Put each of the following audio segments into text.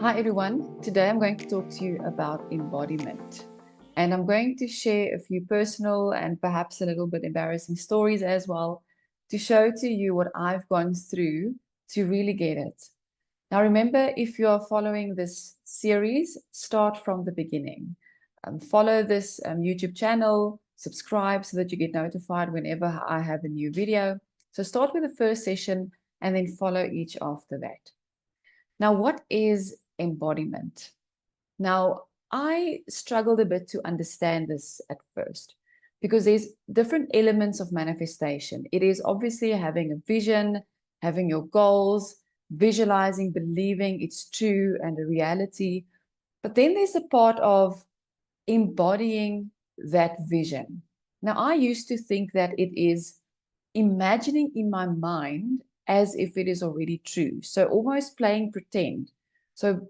Hi everyone, today I'm going to talk to you about embodiment. And I'm going to share a few personal and perhaps a little bit embarrassing stories as well to show to you what I've gone through to really get it. Now remember, if you are following this series, start from the beginning. Follow this YouTube channel, subscribe so that you get notified whenever I have a new video. So start with the first session and then follow each after that. Now, what is embodiment? Now, I struggled a bit to understand this at first because there's different elements of manifestation. It is obviously having a vision, having your goals, visualizing, believing it's true and a reality. But then there's a part of embodying that vision. Now, I used to think that it is imagining in my mind as if it is already true. So almost playing pretend. So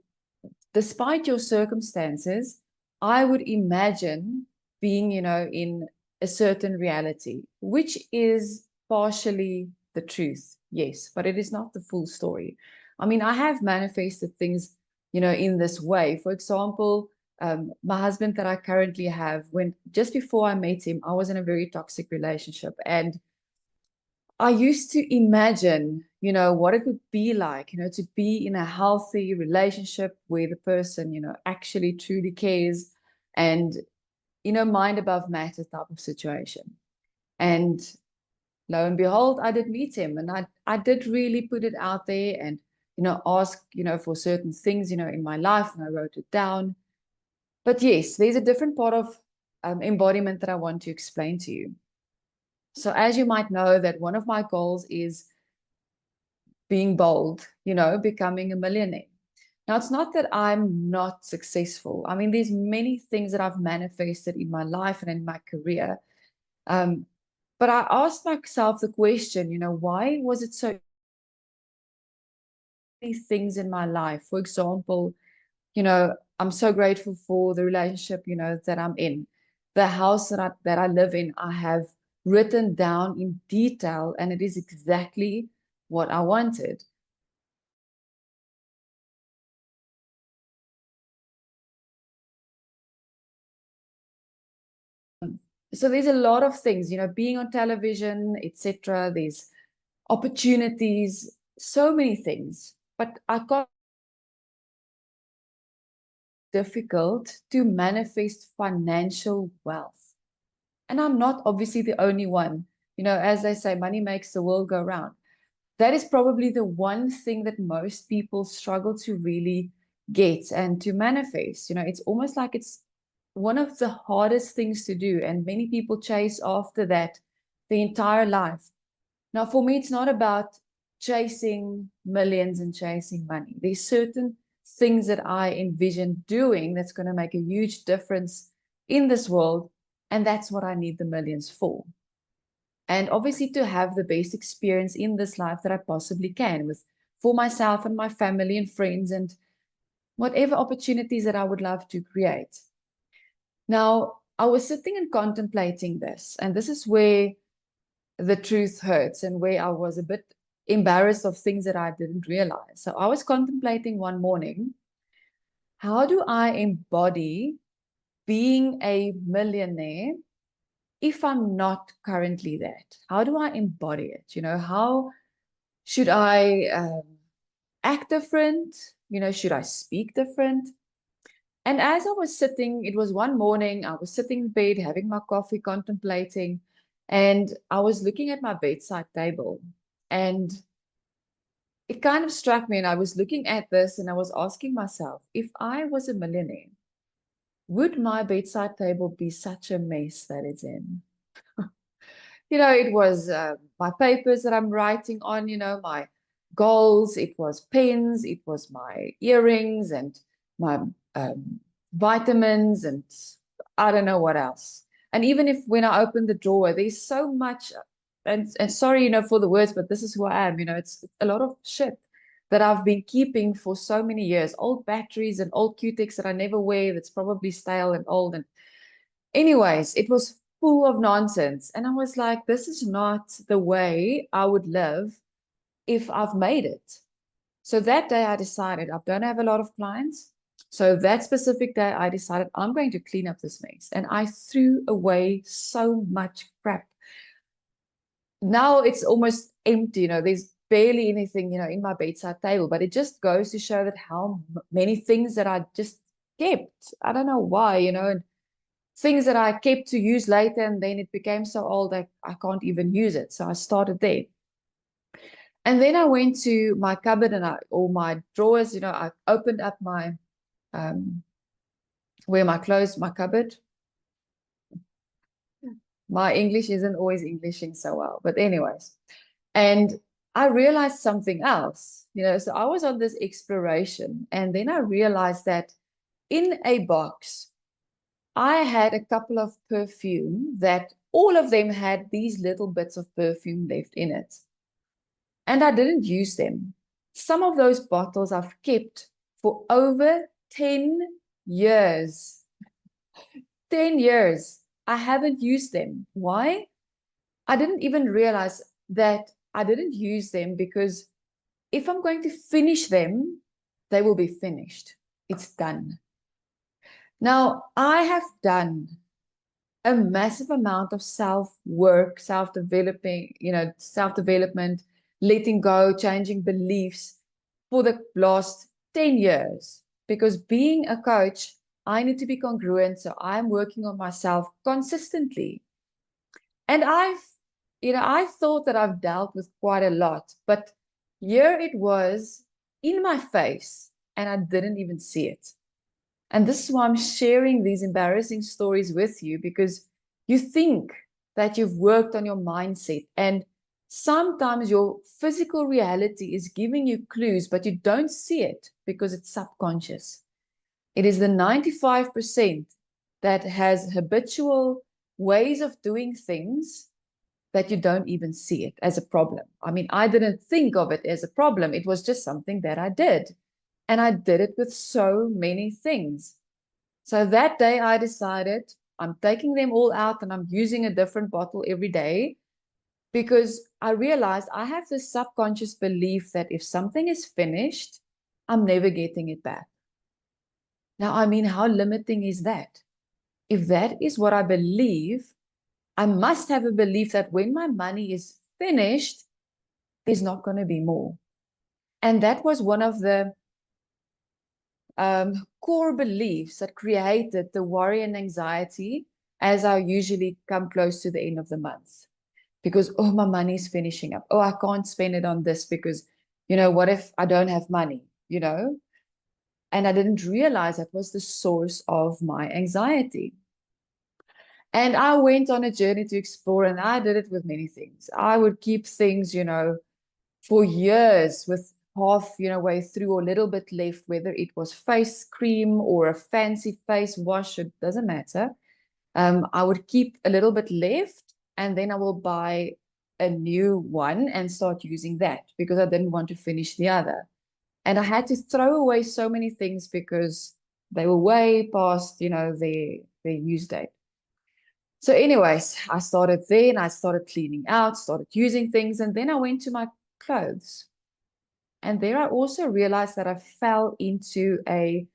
despite your circumstances, I would imagine being, in a certain reality, which is partially the truth. Yes, but it is not the full story. I mean, I have manifested things, in this way. For example, my husband that I currently have, when just before I met him, I was in a very toxic relationship. And I used to imagine, what it would be like, to be in a healthy relationship where the person, actually truly cares and, mind above matter type of situation. And lo and behold, I did meet him and I did really put it out there and, ask, for certain things, in my life, and I wrote it down. But yes, there's a different part of embodiment that I want to explain to you. So as you might know, that one of my goals is being bold, becoming a millionaire. Now, it's not that I'm not successful. I mean, there's many things that I've manifested in my life and in my career. Um, but I asked myself the question, why was it so many things in my life? For example, I'm so grateful for the relationship, that I'm in. The house that I live in, I have written down in detail, and it is exactly what I wanted. So there's a lot of things, being on television, etc. There's opportunities, so many things. But I got difficult to manifest financial wealth. And I'm not obviously the only one. As they say, money makes the world go round. That is probably the one thing that most people struggle to really get and to manifest. It's almost like it's one of the hardest things to do. And many people chase after that the entire life. Now, for me, it's not about chasing millions and chasing money. There's certain things that I envision doing that's going to make a huge difference in this world. And that's what I need the millions for. And obviously to have the best experience in this life that I possibly can for myself and my family and friends and whatever opportunities that I would love to create. Now, I was sitting and contemplating this, and this is where the truth hurts and where I was a bit embarrassed of things that I didn't realize. So I was contemplating one morning, how do I embody being a millionaire if I'm not currently that? How do I embody it? How should I act different? Should I speak different? And as I was sitting, it was one morning, I was sitting in bed, having my coffee, contemplating, and I was looking at my bedside table. And it kind of struck me, and I was looking at this and I was asking myself, if I was a millionaire, would my bedside table be such a mess that it's in? It was my papers that I'm writing on, my goals, it was pens, it was my earrings and my um, vitamins and I don't know what else. And even if when I open the drawer, there's so much, and sorry, for the words, but this is who I am, it's a lot of shit that I've been keeping for so many years, old batteries and old Q-Tex that I never wear, that's probably stale and old. And anyways, it was full of nonsense. And I was like, this is not the way I would live if I've made it. So that day I decided I don't have a lot of clients. So that specific day I decided I'm going to clean up this mess. And I threw away so much crap. Now it's almost empty, there's barely anything, in my bedside table, but it just goes to show that how many things that I just kept. I don't know why, and things that I kept to use later, and then it became so old that I can't even use it. So I started there. And then I went to my cupboard or my drawers, I opened up um, where my clothes, my cupboard. My English isn't always Englishing so well, but anyways. And I realized something else, so I was on this exploration, and then I realized that in a box, I had a couple of perfume that all of them had these little bits of perfume left in it. And I didn't use them. Some of those bottles I've kept for over 10 years. 10 years. I haven't used them. Why? I didn't even realize that I didn't use them because if I'm going to finish them, they will be finished. It's done. Now, I have done a massive amount of self-work, self-developing, self-development, letting go, changing beliefs for the last 10 years. Because being a coach, I need to be congruent. So I'm working on myself consistently. And I thought that I've dealt with quite a lot, but here it was in my face and I didn't even see it. And this is why I'm sharing these embarrassing stories with you, because you think that you've worked on your mindset, and sometimes your physical reality is giving you clues, but you don't see it because it's subconscious. It is the 95% that has habitual ways of doing things that you don't even see it as a problem. I mean, I didn't think of it as a problem. It was just something that I did. And I did it with so many things. So that day I decided I'm taking them all out and I'm using a different bottle every day, because I realized I have this subconscious belief that if something is finished, I'm never getting it back. Now, I mean, how limiting is that? If that is what I believe, I must have a belief that when my money is finished, there's not going to be more. And that was one of the core beliefs that created the worry and anxiety as I usually come close to the end of the month. Because, oh, my money is finishing up. Oh, I can't spend it on this because, what if I don't have money, And I didn't realize that was the source of my anxiety. And I went on a journey to explore, and I did it with many things. I would keep things, for years with half, way through or a little bit left, whether it was face cream or a fancy face wash, it doesn't matter. I would keep a little bit left, and then I will buy a new one and start using that because I didn't want to finish the other. And I had to throw away so many things because they were way past, their use date. So anyways, I started there and I started cleaning out, started using things, and then I went to my clothes. And there I also realized that I fell into a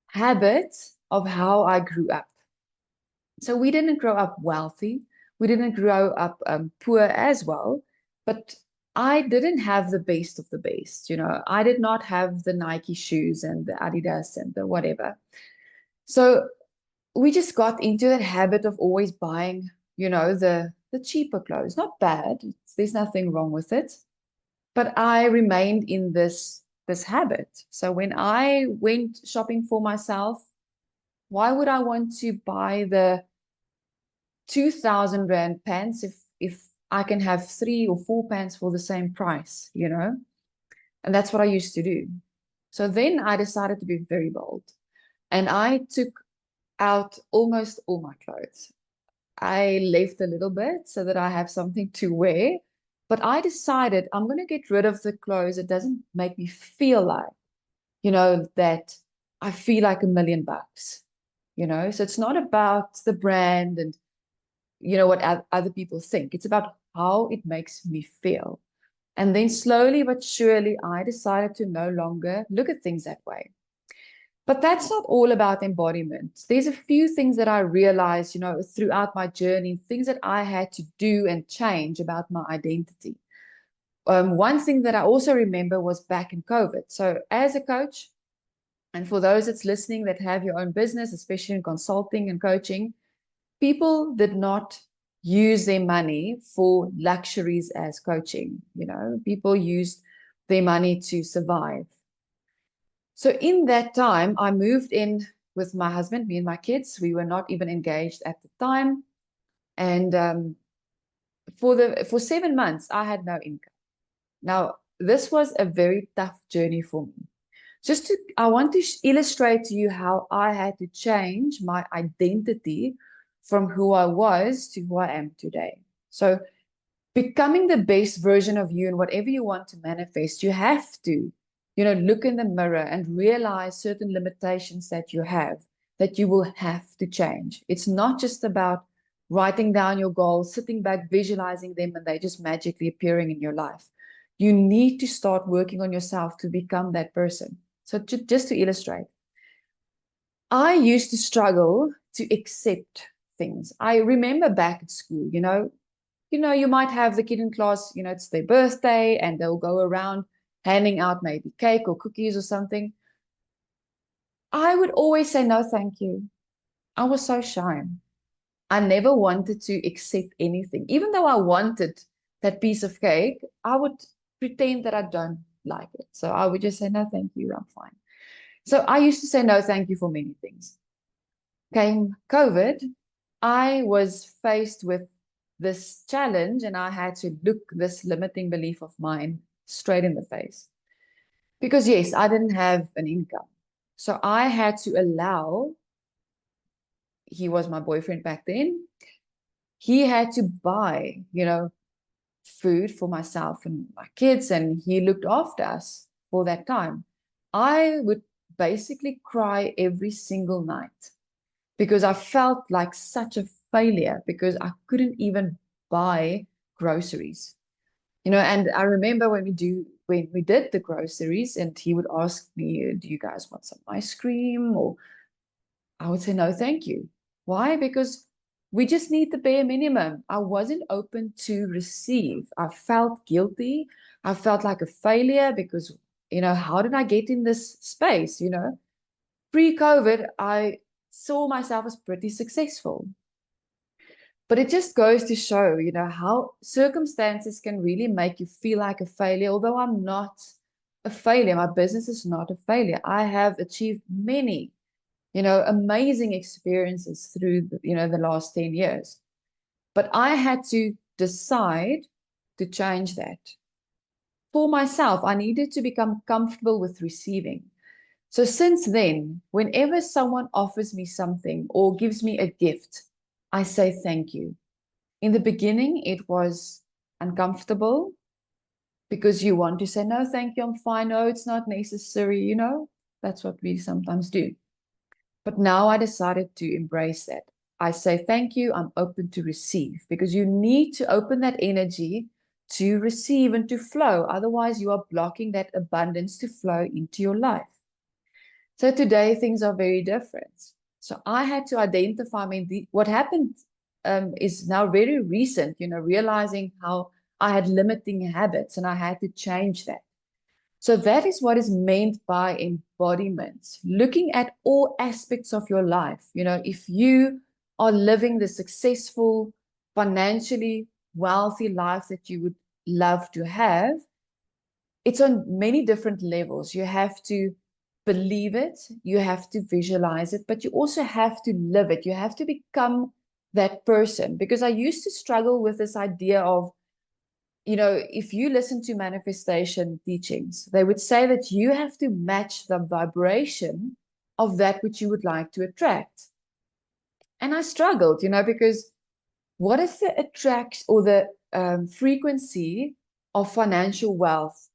habit of how I grew up. So we didn't grow up wealthy. We didn't grow up poor as well, but I didn't have the best of the best. I did not have the Nike shoes and the Adidas and the whatever. So we just got into that habit of always buying, the cheaper clothes. Not bad. There's nothing wrong with it. But I remained in this habit. So when I went shopping for myself, why would I want to buy the 2,000 Rand pants if I can have 3 or 4 pants for the same price, And that's what I used to do. So then I decided to be very bold. And I took out almost all my clothes. I left a little bit so that I have something to wear. But I decided I'm going to get rid of the clothes that doesn't make me feel like, that I feel like $1,000,000, So it's not about the brand and, what other people think. It's about how it makes me feel. And then slowly but surely, I decided to no longer look at things that way. But that's not all about embodiment. There's a few things that I realized, throughout my journey, things that I had to do and change about my identity. One thing that I also remember was back in COVID. So as a coach, and for those that's listening that have your own business, especially in consulting and coaching, people did not use their money for luxuries as coaching. People used their money to survive. So in that time, I moved in with my husband, me and my kids. We were not even engaged at the time. And for 7 months, I had no income. Now, this was a very tough journey for me. I want to illustrate to you how I had to change my identity from who I was to who I am today. So becoming the best version of you and whatever you want to manifest, you have to, look in the mirror and realize certain limitations that you have, that you will have to change. It's not just about writing down your goals, sitting back, visualizing them, and they just magically appearing in your life. You need to start working on yourself to become that person. So just to illustrate, I used to struggle to accept things. I remember back at school, you might have the kid in class, it's their birthday and they'll go around handing out maybe cake or cookies or something. I would always say, no, thank you. I was so shy. I never wanted to accept anything. Even though I wanted that piece of cake, I would pretend that I don't like it. So I would just say, no, thank you. I'm fine. So I used to say, no, thank you for many things. Came COVID, I was faced with this challenge and I had to look this limiting belief of mine straight in the face. Because yes, I didn't have an income. So I had to allow, he was my boyfriend back then, he had to buy, food for myself and my kids, and he looked after us for that time. I would basically cry every single night because I felt like such a failure because I couldn't even buy groceries. And I remember when we did the groceries and he would ask me, do you guys want some ice cream? Or I would say, no, thank you. Why? Because we just need the bare minimum. I wasn't open to receive. I felt guilty. I felt like a failure because, how did I get in this space? Pre-COVID, I saw myself as pretty successful. But it just goes to show, how circumstances can really make you feel like a failure. Although I'm not a failure, my business is not a failure. I have achieved many, amazing experiences through, the last 10 years. But I had to decide to change that. For myself, I needed to become comfortable with receiving. So since then, whenever someone offers me something or gives me a gift, I say thank you. In the beginning, it was uncomfortable because you want to say, no, thank you, I'm fine. No, it's not necessary. That's what we sometimes do. But now I decided to embrace that. I say, thank you, I'm open to receive because you need to open that energy to receive and to flow. Otherwise, you are blocking that abundance to flow into your life. So today, things are very different. So I had to identify, what happened is now very recent, realizing how I had limiting habits and I had to change that. So that is what is meant by embodiment, looking at all aspects of your life. If you are living the successful, financially wealthy life that you would love to have, it's on many different levels. You have to believe it, you have to visualize it, but you also have to live it. You have to become that person. Because I used to struggle with this idea of, if you listen to manifestation teachings, they would say that you have to match the vibration of that which you would like to attract. And I struggled, because what is the attract or the frequency of financial wealth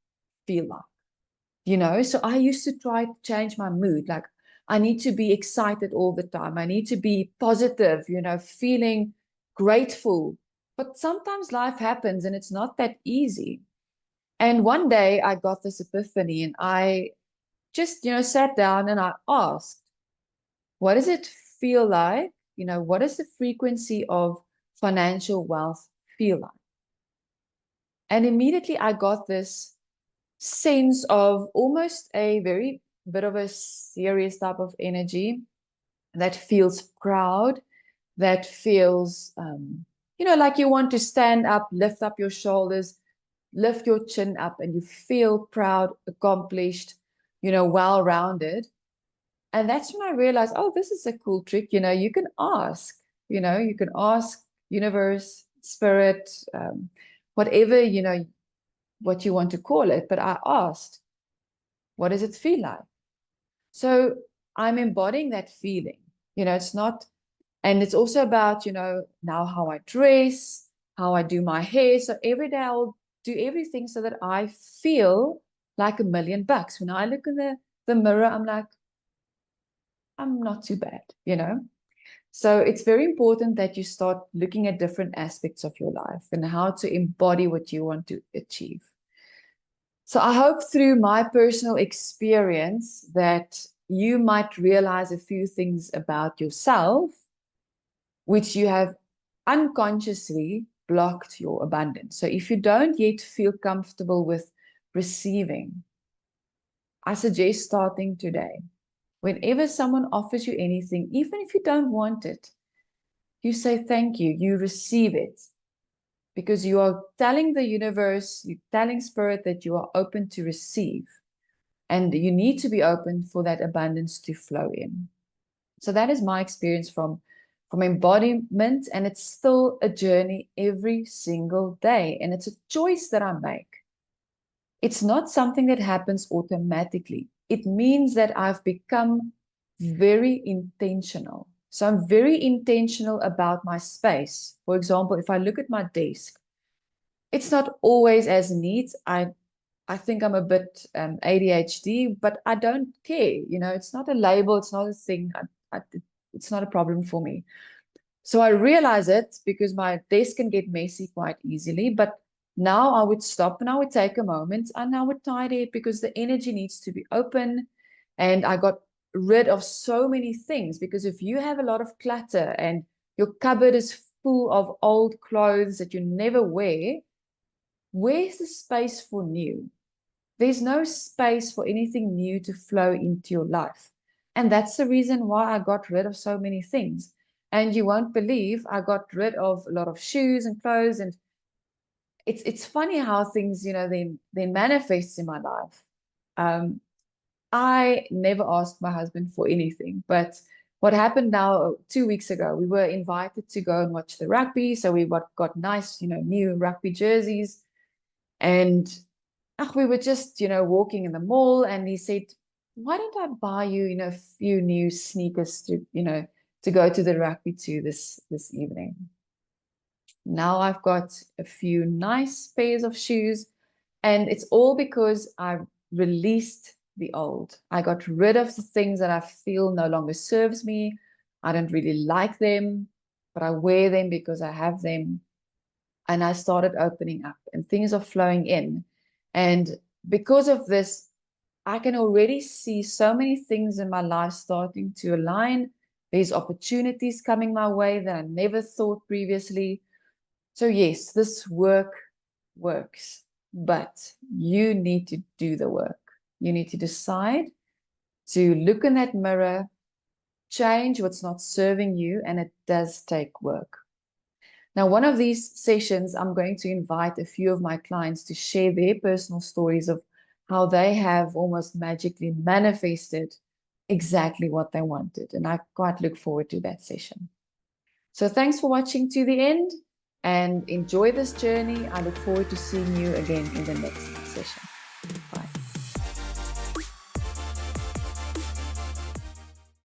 feel like? So I used to try to change my mood. Like, I need to be excited all the time. I need to be positive, feeling grateful. But sometimes life happens and it's not that easy. And one day I got this epiphany, and I just, sat down and I asked, what does it feel like? What does the frequency of financial wealth feel like? And immediately I got this sense of almost a very bit of a serious type of energy that feels proud, that feels, like you want to stand up, lift up your shoulders, lift your chin up, and you feel proud, accomplished, well-rounded. And that's when I realized, oh, this is a cool trick. You can ask universe, spirit, whatever, what you want to call it. But I asked, what does it feel like? So I'm embodying that feeling. It's not, and it's also about, now how I dress, how I do my hair. So every day I'll do everything so that I feel like $1,000,000. When I look in the mirror, I'm like, I'm not too bad. So it's very important that you start looking at different aspects of your life and how to embody what you want to achieve. So I hope through my personal experience that you might realize a few things about yourself, which you have unconsciously blocked your abundance. So if you don't yet feel comfortable with receiving, I suggest starting today. Whenever someone offers you anything, even if you don't want it, you say thank you, you receive it. Because you are telling the universe, you're telling spirit that you are open to receive. And you need to be open for that abundance to flow in. So that is my experience from embodiment. And it's still a journey every single day. And it's a choice that I make. It's not something that happens automatically. It means that I've become very intentional. So I'm very intentional about my space. For example, if I look at my desk, it's not always as neat. I think I'm a bit ADHD, but I don't care. It's not a label. It's not a thing. It's not a problem for me. So I realize it because my desk can get messy quite easily. But now I would stop and I would take a moment and I would tidy it because the energy needs to be open. And I got rid of so many things, because if you have a lot of clutter and your cupboard is full of old clothes that you never wear, where's the space for new? There's no space for anything new to flow into your life. And that's the reason why I got rid of so many things. And you won't believe I got rid of a lot of shoes and clothes. And it's funny how things, then manifest in my life. I never asked my husband for anything, but what happened now 2 weeks ago, we were invited to go and watch the rugby. So we got nice, new rugby jerseys. And we were just, walking in the mall, and he said, why don't I buy you, a few new sneakers to go to the rugby this evening. Now I've got a few nice pairs of shoes, and it's all because I released the old. I got rid of the things that I feel no longer serves me. I don't really like them, but I wear them because I have them. And I started opening up, and things are flowing in. And because of this, I can already see so many things in my life starting to align. There's opportunities coming my way that I never thought previously. So yes, this work works, but you need to do the work. You need to decide to look in that mirror, change what's not serving you, and it does take work. Now, one of these sessions, I'm going to invite a few of my clients to share their personal stories of how they have almost magically manifested exactly what they wanted. And I quite look forward to that session. So thanks for watching to the end, and enjoy this journey. I look forward to seeing you again in the next session. Bye.